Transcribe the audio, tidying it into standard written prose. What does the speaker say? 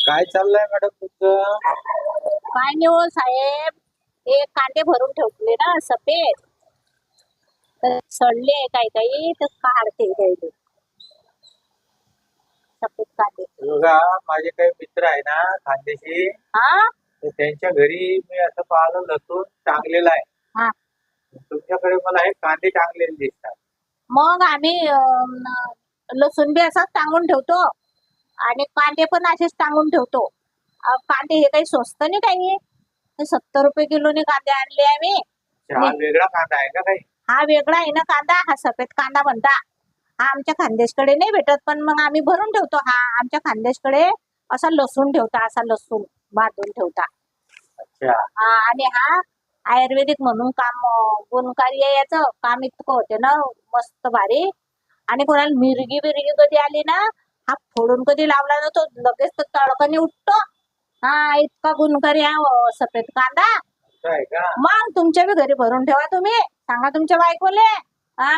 काय चाललंय मॅडम तुमचं? काय नाही हो साहेब, हे कांदे भरून ठेवले ना सफेद, तर सडले काही काही तर काढते द्यायले सफेद कांदे. बघा, माझे काही मित्र आहे ना खानदेशी, हा तर त्यांच्या घरी मी असं पाहिलं लसूण टांगलेला आहे. हा तुमच्याकडे मला हे कांदे टांगलेले दिसतात. मग आम्ही लसूण बी असाच टांगून ठेवतो आणि कांदे पण असेच टांगून ठेवतो. कांदे हे काही स्वस्त नाही काही, 70 रुपये किलोने कांदे आणले आम्ही. हा वेगळा कांदा आहे का काही? हा वेगळा आहे ना कांदा, हा सफेद कांदा म्हणता. हा आमच्या खानदेशकडे नाही भेटत, पण मग आम्ही भरून ठेवतो. हा आमच्या खानदेशकडे असा लसूण ठेवता, असा लसूण भाजून ठेवता. अच्छा. आणि हा आयुर्वेदिक म्हणून काम गुणकारी आहे. याचं काम इतकं होते ना मस्त भारी. आणि कोणाला मिरगी बिरगी कधी आली ना, हा फोडून कधी लावला ना तो लगेच तो तडकने उठतो. हा इतका गुणकारी आहे सफेद कांदा. असं आहे का? मग तुमच्या बी घरी भरून ठेवा, तुम्ही सांगा तुमच्या बायकोले. हा